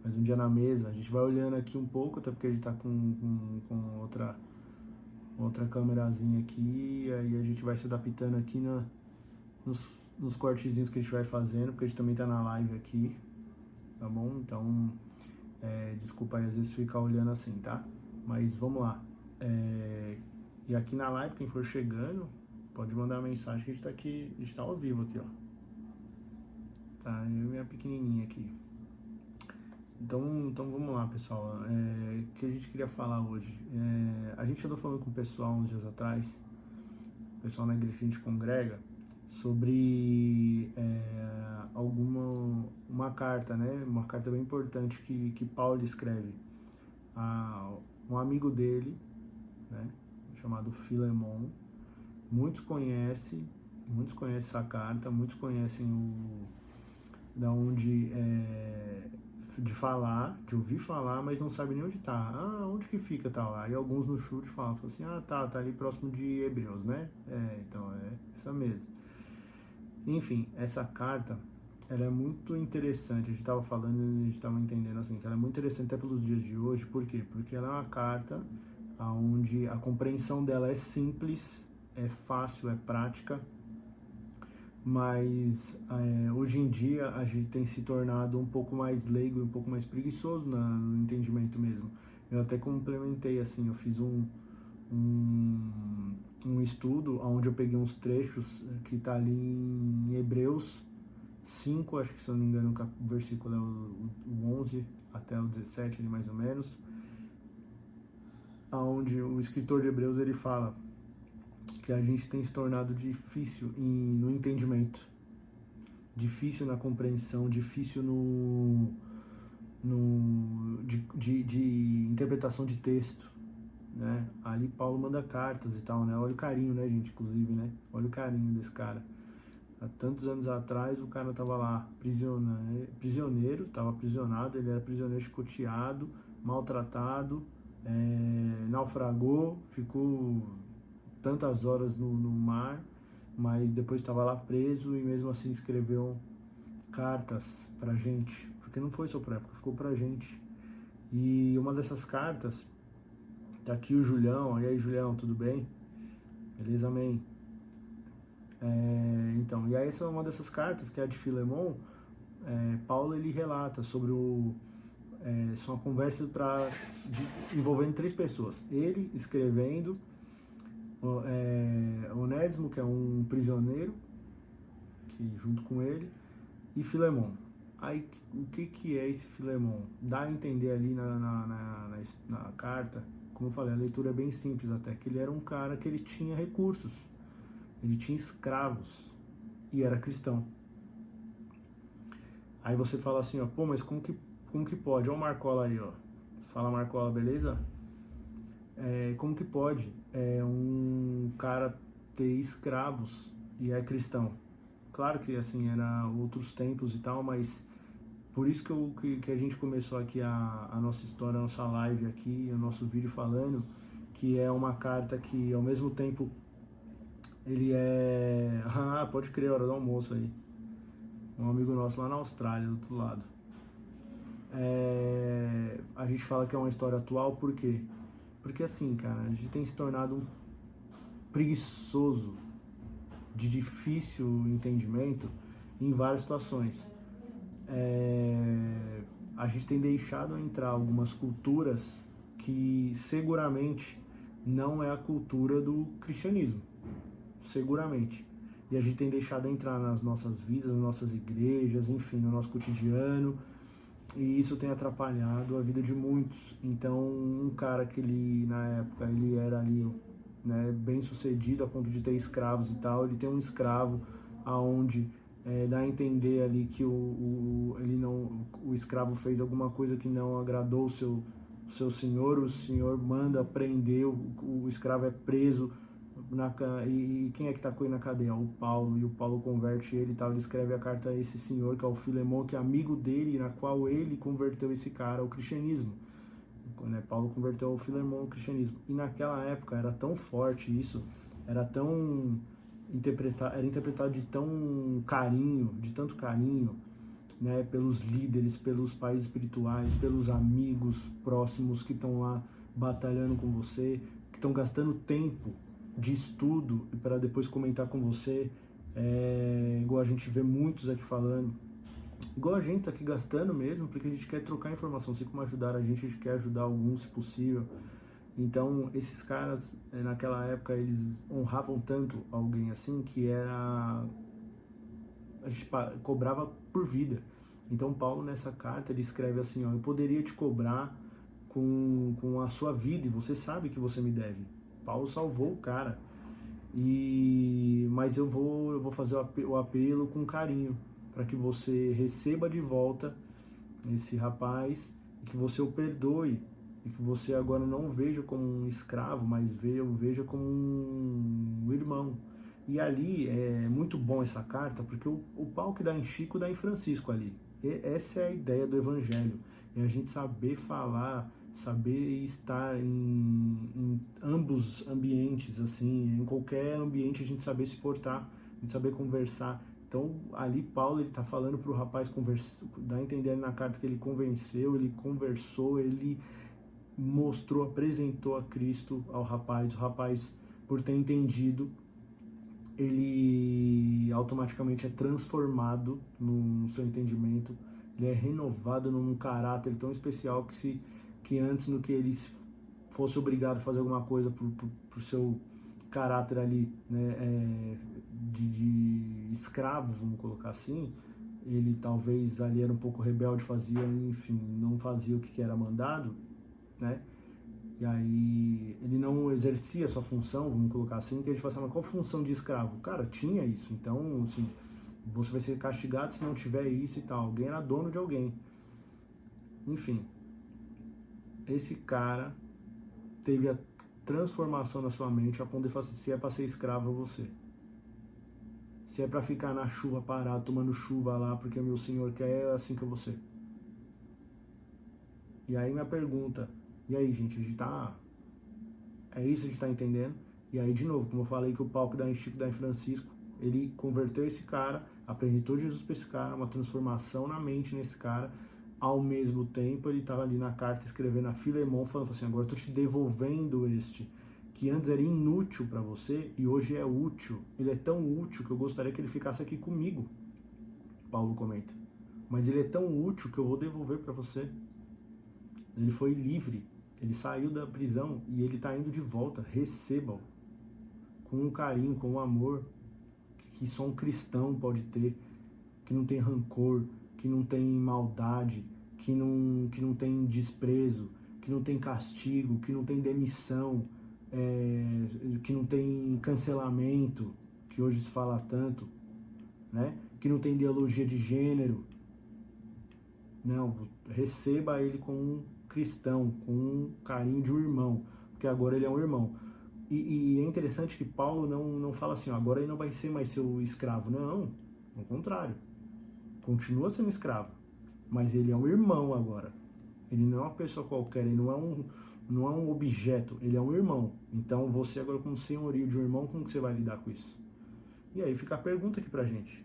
mais um dia na mesa. A gente vai olhando aqui um pouco, até porque a gente tá com outra câmerazinha aqui, aí a gente vai se adaptando aqui nos, nos cortezinhos que a gente vai fazendo, porque a gente também tá na live aqui, tá bom? Então, desculpa aí às vezes ficar olhando assim, tá? Mas vamos lá. E aqui na live, quem for chegando, pode mandar mensagem que a gente tá aqui, a gente tá ao vivo aqui, ó. Tá, eu e minha pequenininha aqui. Então vamos lá, pessoal. O que a gente queria falar hoje? A gente andou falando com o pessoal uns dias atrás, o pessoal na igreja que a gente congrega, sobre uma carta, né? Uma carta bem importante que Paulo escreve a um amigo dele, né? Chamado Filemon. Muitos conhecem essa carta, muitos conhecem da onde de ouvir falar, mas não sabe nem onde tá. Ah, onde que fica tal? Aí alguns no chute falam assim, tá ali próximo de Hebreus, né? Então é essa mesmo. Enfim, essa carta, ela é muito interessante. A gente estava falando, a gente estava entendendo assim, que ela é muito interessante até pelos dias de hoje. Por quê? Porque ela é uma carta onde a compreensão dela é simples, é fácil, é prática, mas hoje em dia a gente tem se tornado um pouco mais leigo, um pouco mais preguiçoso no entendimento mesmo. Eu até complementei assim, eu fiz um estudo onde eu peguei uns trechos que está ali em Hebreus 5, acho que se eu não me engano o versículo é o 11 até o 17 ali mais ou menos, onde o escritor de Hebreus ele fala que a gente tem se tornado difícil no entendimento, difícil na compreensão, difícil de interpretação de texto, né? Ali Paulo manda cartas e tal, né? Olha o carinho, né, gente, inclusive, né? Olha o carinho desse cara. Há tantos anos atrás o cara tava lá prisioneiro, tava aprisionado, ele era prisioneiro chicoteado, maltratado, naufragou, ficou tantas horas no mar, mas depois estava lá preso e mesmo assim escreveu cartas pra gente, porque não foi só pra época, ficou pra gente. E uma dessas cartas, tá aqui o Julião. E aí, Julião, tudo bem? Beleza, amém? Então, e aí essa é uma dessas cartas, que é a de Filemon. Paulo, ele relata sobre isso é uma conversa envolvendo 3 pessoas. Ele escrevendo, Onésimo, que é um prisioneiro, que junto com ele, e Filemon. Aí, o que é esse Filemon? Dá a entender ali na carta, como eu falei, a leitura é bem simples até, que ele era um cara que ele tinha recursos, ele tinha escravos e era cristão. Aí você fala assim, ó, pô, mas como que pode? Olha o Marcola aí, ó. Fala, Marcola, beleza? Como que pode um cara ter escravos e é cristão? Claro que assim, era outros tempos e tal, mas por isso que a gente começou aqui a nossa história, a nossa live aqui, o nosso vídeo falando que é uma carta que ao mesmo tempo ele é... Ah, pode crer, hora do almoço aí. Um amigo nosso lá na Austrália, do outro lado. A gente fala que é uma história atual, por quê? Porque assim, cara, a gente tem se tornado um preguiçoso, de difícil entendimento em várias situações. A gente tem deixado entrar algumas culturas que seguramente não é a cultura do cristianismo, seguramente. E a gente tem deixado entrar nas nossas vidas, nas nossas igrejas, enfim, no nosso cotidiano, e isso tem atrapalhado a vida de muitos. Então, um cara que ele, na época, ele era ali, né, bem sucedido a ponto de ter escravos e tal, ele tem um escravo aonde dá a entender ali que o escravo fez alguma coisa que não agradou o seu senhor, o senhor manda prender, o escravo é preso, e quem é que está com ele na cadeia? O Paulo, e o Paulo converte ele e tal, ele escreve a carta a esse senhor, que é o Filemon, que é amigo dele, na qual ele converteu esse cara ao cristianismo. Né? Paulo converteu o Filemon ao cristianismo. E naquela época era tão forte isso, era tão era interpretado de tão carinho, de tanto carinho, né, pelos líderes, pelos pais espirituais, pelos amigos próximos que estão lá batalhando com você, que estão gastando tempo de estudo para depois comentar com você, igual a gente vê muitos aqui falando, igual a gente tá aqui gastando mesmo, porque a gente quer trocar informação, assim como ajudar a gente quer ajudar alguns se possível. Então, esses caras, naquela época, eles honravam tanto alguém assim, que era... a gente cobrava por vida. Então, Paulo, nessa carta, ele escreve assim, ó, eu poderia te cobrar com a sua vida, e você sabe que você me deve. Paulo salvou o cara. Mas eu vou fazer o apelo com carinho, para que você receba de volta esse rapaz, e que você o perdoe, e que você agora não o veja como um escravo, mas o veja como um irmão. E ali é muito bom essa carta, porque o pau que dá em Chico dá em Francisco ali. Essa é a ideia do Evangelho, é a gente saber falar, saber estar em ambos ambientes, assim, em qualquer ambiente a gente saber se portar, a gente saber conversar. Então, ali Paulo, ele está falando para o rapaz, dá a entender na carta que ele convenceu, ele conversou, ele mostrou, apresentou a Cristo ao rapaz. O rapaz, por ter entendido, ele automaticamente é transformado no seu entendimento, ele é renovado num caráter tão especial que antes, no que ele fosse obrigado a fazer alguma coisa pro seu caráter ali, né, de escravo, vamos colocar assim, ele talvez ali era um pouco rebelde, enfim, não fazia o que era mandado, né? E aí ele não exercia a sua função, vamos colocar assim, que a gente fala assim, mas qual função de escravo? Cara, tinha isso, então, assim, você vai ser castigado se não tiver isso e tal. Alguém era dono de alguém. Enfim, esse cara teve a transformação na sua mente a ponto de falar assim, se é para ser escravo, é você. Se é para ficar na chuva parado, tomando chuva lá, porque meu senhor quer, é assim que eu vou ser. E aí minha pergunta, e aí, gente, a gente tá... é isso que a gente tá entendendo? E aí, de novo, como eu falei que o palco da Chico da Francisco, ele converteu esse cara, apresentou Jesus para esse cara, uma transformação na mente nesse cara. Ao mesmo tempo, ele estava ali na carta escrevendo a Filemon, falando assim, agora eu estou te devolvendo este, que antes era inútil para você e hoje é útil. Ele é tão útil que eu gostaria que ele ficasse aqui comigo, Paulo comenta. Mas ele é tão útil que eu vou devolver para você. Ele foi livre, ele saiu da prisão e ele está indo de volta. Receba-o com um carinho, com um amor que só um cristão pode ter, que não tem rancor, que não tem maldade, que não tem desprezo, que não tem castigo, que não tem demissão, que não tem cancelamento, que hoje se fala tanto, né? Que não tem ideologia de gênero. Não, receba ele como um cristão, com um carinho de um irmão, porque agora ele é um irmão. E é interessante que Paulo não fala assim, ó, agora ele não vai ser mais seu escravo. Não, ao contrário. Continua sendo escravo, mas ele é um irmão agora. Ele não é uma pessoa qualquer, ele não é um objeto, ele é um irmão. Então você agora, como senhorio de um irmão, como que você vai lidar com isso? E aí fica a pergunta aqui pra gente.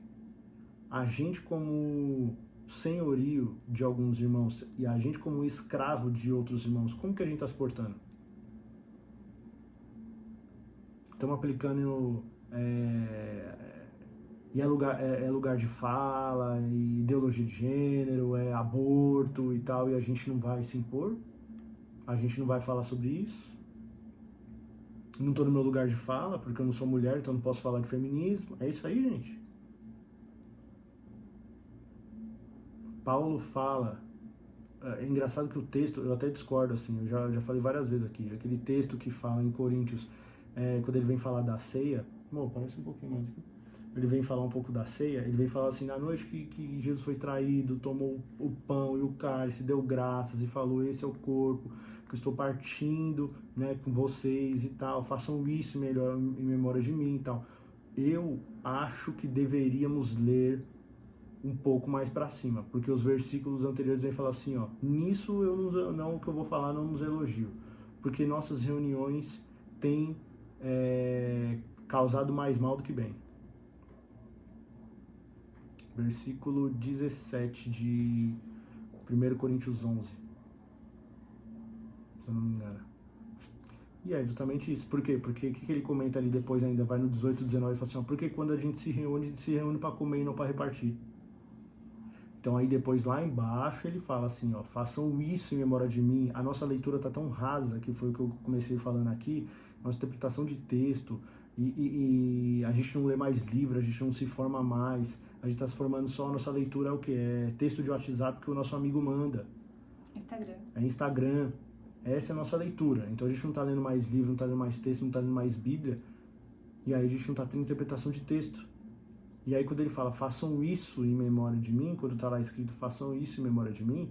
A gente como senhorio de alguns irmãos e a gente como escravo de outros irmãos, como que a gente está se portando? Estamos aplicando e é lugar de fala, ideologia de gênero, é aborto e tal, e a gente não vai se impor? A gente não vai falar sobre isso? Não estou no meu lugar de fala, porque eu não sou mulher, então não posso falar de feminismo. É isso aí, gente. Paulo fala... É engraçado que o texto, eu até discordo, assim, eu já falei várias vezes aqui, aquele texto que fala em Coríntios, quando ele vem falar da ceia, parece um pouquinho mais aqui. Ele vem falar um pouco da ceia, ele vem falar assim, na noite que Jesus foi traído, tomou o pão e o cálice, deu graças e falou, esse é o corpo que eu estou partindo, né, com vocês e tal, façam isso melhor em memória de mim e tal. Eu acho que deveríamos ler um pouco mais para cima, porque os versículos anteriores vêm falar assim, ó, nisso eu não, o que eu vou falar não nos elogio, porque nossas reuniões têm causado mais mal do que bem. versículo 17 de 1 Coríntios 11, se eu não me engano. E é justamente isso. Por quê? Porque o que ele comenta ali depois ainda, vai no 18, 19 e fala assim, ó, porque quando a gente se reúne para comer e não para repartir. Então aí depois lá embaixo ele fala assim, ó, façam isso em memória de mim. A nossa leitura tá tão rasa, que foi o que eu comecei falando aqui, nossa interpretação de texto, e a gente não lê mais livro, a gente não se forma mais, a gente está se formando só, a nossa leitura é o que? É texto de WhatsApp que o nosso amigo manda. Instagram. É Instagram. Essa é a nossa leitura. Então a gente não está lendo mais livro, não está lendo mais texto, não está lendo mais Bíblia, e aí a gente não está tendo interpretação de texto. E aí quando ele fala, façam isso em memória de mim, quando está lá escrito, façam isso em memória de mim,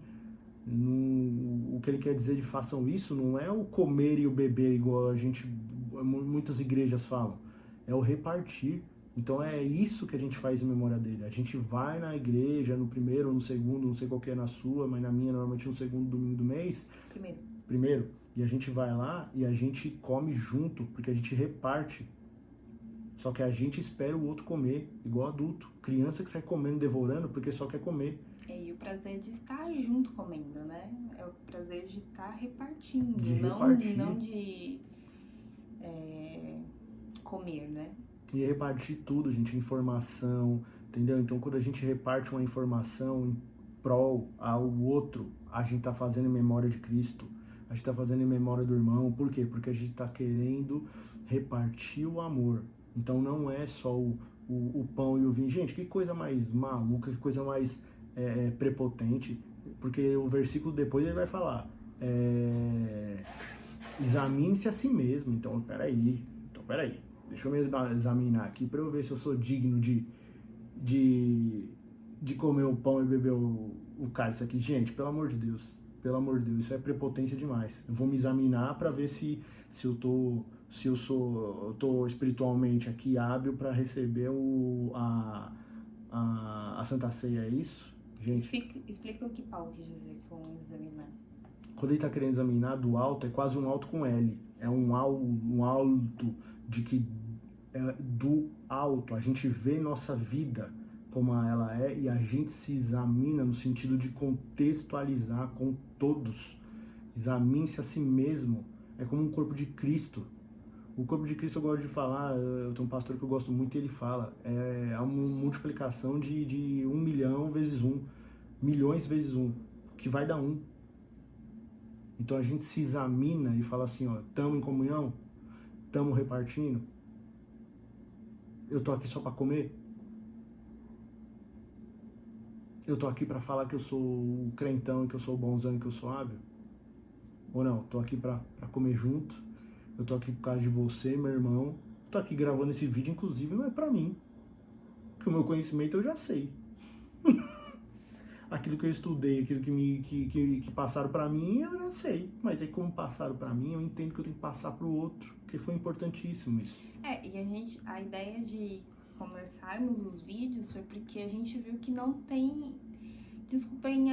o que ele quer dizer de façam isso não é o comer e o beber, igual muitas igrejas falam, é o repartir. Então é isso que a gente faz em memória dele. A gente vai na igreja, no primeiro ou no segundo, não sei qual que é na sua, mas na minha, normalmente no segundo domingo do mês. Primeiro. E a gente vai lá e a gente come junto, porque a gente reparte. Só que a gente espera o outro comer, igual adulto. Criança que sai comendo, devorando, porque só quer comer. E o prazer de estar junto comendo, né? É o prazer de estar repartindo, não de comer, né? E repartir tudo, gente, informação, entendeu? Então quando a gente reparte uma informação em prol ao outro, a gente tá fazendo em memória de Cristo. A gente tá fazendo em memória do irmão. Por quê? Porque a gente tá querendo repartir o amor. Então não é só o pão e o vinho. Gente, que coisa mais maluca, que coisa mais prepotente. Porque o versículo depois ele vai falar, examine-se a si mesmo. Então, peraí. Deixa eu me examinar aqui para eu ver se eu sou digno de comer o pão e beber o cálice aqui. Gente, pelo amor de Deus, isso é prepotência demais. Eu vou me examinar para ver se eu tô espiritualmente aqui hábil para receber a Santa Ceia, é isso? Gente, explica o que Paulo quis dizer com examinar. Quando ele está querendo examinar do alto, é quase um alto com L. É um alto de que do alto a gente vê nossa vida como ela é e a gente se examina no sentido de contextualizar com todos. Examine-se a si mesmo. É como um corpo de Cristo. O corpo de Cristo eu gosto de falar, eu tenho um pastor que eu gosto muito e ele fala, é uma multiplicação de 1 milhão vezes 1, milhões vezes 1, que vai dar 1. Então a gente se examina e fala assim, ó, tamo em comunhão? Tamo repartindo? Eu tô aqui só para comer? Eu tô aqui para falar que eu sou o crentão e que eu sou o bonzão e que eu sou hábil? Ou não? Tô aqui para comer junto? Eu tô aqui por causa de você, meu irmão. Tô aqui gravando esse vídeo, inclusive, não é pra mim. Porque o meu conhecimento eu já sei. Aquilo que eu estudei, aquilo que passaram pra mim, eu já sei. Mas aí como passaram pra mim, eu entendo que eu tenho que passar pro outro. Porque foi importantíssimo isso. E a ideia de conversarmos os vídeos foi porque a gente viu que não tem... Desculpem,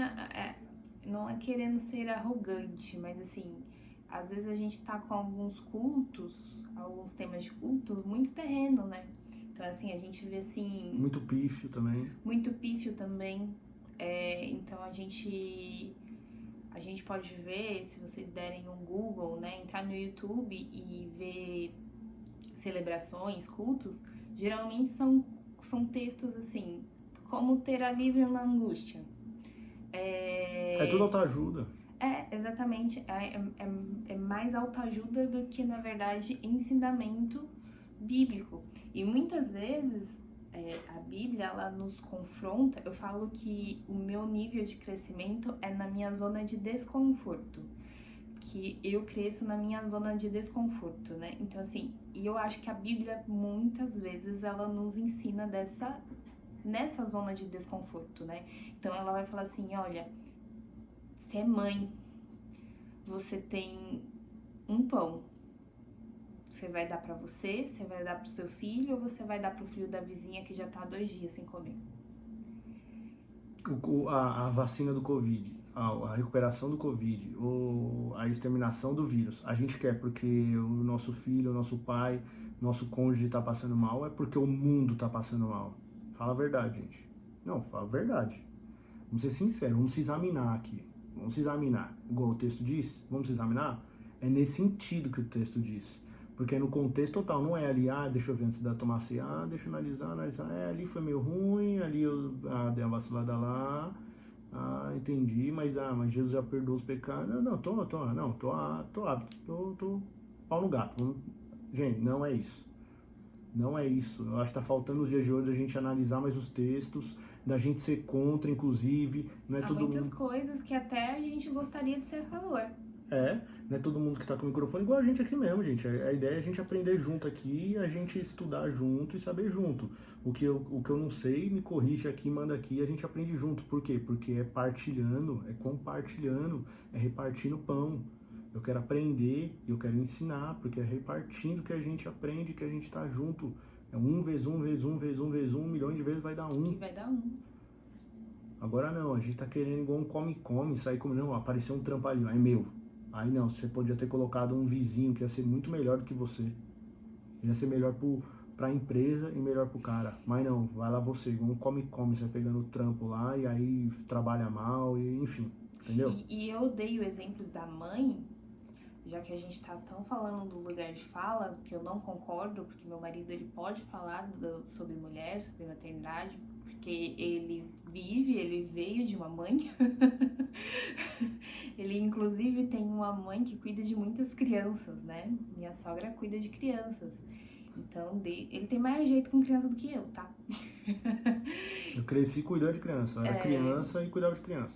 não é querendo ser arrogante, mas assim... Às vezes a gente tá com alguns temas de culto, muito terreno, né? Então, assim, a gente vê, assim... Muito pífio também. Então, a gente pode ver, se vocês derem um Google, né? Entrar no YouTube e ver celebrações, cultos. Geralmente são textos, assim, como ter alívio na angústia. É tudo autoajuda. Exatamente. É mais autoajuda do que, na verdade, ensinamento bíblico. E muitas vezes a Bíblia, ela nos confronta. Eu falo que o meu nível de crescimento é na minha zona de desconforto. Que eu cresço na minha zona de desconforto, né? Então, assim, e eu acho que a Bíblia, muitas vezes, ela nos ensina nessa zona de desconforto, né? Então, ela vai falar assim, olha... Você é mãe, você tem um pão, você vai dar pra você vai dar pro seu filho ou você vai dar pro filho da vizinha que já tá há 2 dias sem comer? A vacina do Covid, a recuperação do Covid, ou a exterminação do vírus, a gente quer porque o nosso filho, o nosso pai, nosso cônjuge tá passando mal, é porque o mundo tá passando mal. Fala a verdade, gente. Não, fala a verdade. Vamos ser sinceros, vamos se examinar aqui. Vamos se examinar. Igual o texto diz, vamos se examinar? É nesse sentido que o texto diz. Porque é no contexto total, não é ali, deixa eu ver antes da tomar assim, deixa eu analisar, ali foi meio ruim, ali eu dei uma vacilada lá, entendi, mas Jesus já perdoou os pecados. Não, tô apto, tô pau no gato. Gente, não é isso. Não é isso. Eu acho que tá faltando os dias de hoje a gente analisar mais os textos, da gente ser contra, inclusive. Não é Há todo muitas mundo. coisas que até a gente gostaria de ser a favor. Não é todo mundo que tá com o microfone igual a gente aqui mesmo, gente. A ideia é a gente aprender junto aqui, a gente estudar junto e saber junto. O que eu não sei, me corrige aqui, manda aqui e a gente aprende junto. Por quê? Porque é partilhando, é compartilhando, é repartindo pão. Eu quero aprender e eu quero ensinar, porque é repartindo que a gente aprende, que a gente tá junto. É 1 vezes 1 vezes 1 vezes 1 vezes 1, 1 milhão de vezes vai dar 1. E vai dar 1. Agora não, a gente tá querendo igual um come-come, sair como, não, apareceu um trampo ali, é meu. Aí não, você podia ter colocado um vizinho que ia ser muito melhor do que você. Ia ser melhor pra empresa e melhor pro cara. Mas não, vai lá você, igual um come-come, você vai pegando o trampo lá e aí trabalha mal, e enfim, entendeu? E eu dei o exemplo da mãe, já que a gente tá tão falando do lugar de fala, que eu não concordo, porque meu marido ele pode falar sobre mulher, sobre maternidade, porque ele veio de uma mãe. Ele inclusive tem uma mãe que cuida de muitas crianças, né? Minha sogra cuida de crianças. Então, ele tem mais jeito com criança do que eu, tá? Eu cresci cuidando de criança, eu era criança e cuidava de criança.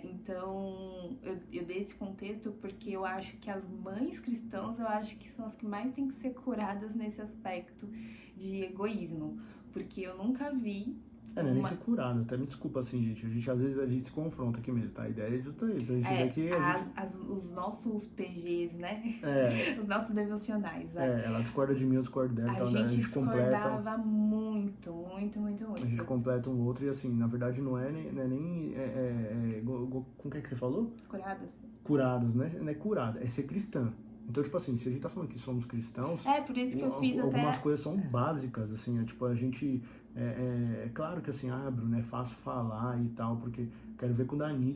Então eu dei esse contexto porque eu acho que as mães cristãs, eu acho que são as que mais têm que ser curadas nesse aspecto de egoísmo. Porque eu nunca vi... Não é nem ser curado, até me desculpa assim, gente. Às vezes a gente se confronta aqui mesmo, tá? A ideia é justa aí, pra gente ver que os nossos PGs, né? Os nossos devocionais, vai. Ela discorda de mim, eu discordo dela, então a gente discordava muito. A gente completa um outro e assim, na verdade não é nem como que você falou? Curadas, né? Não é curada, é ser cristã. Então, tipo assim, se a gente tá falando que somos cristãos... por isso que eu fiz algumas coisas são básicas, assim, tipo, a gente... É claro que assim, Bruno, é fácil falar e tal, porque quero ver com o Dani.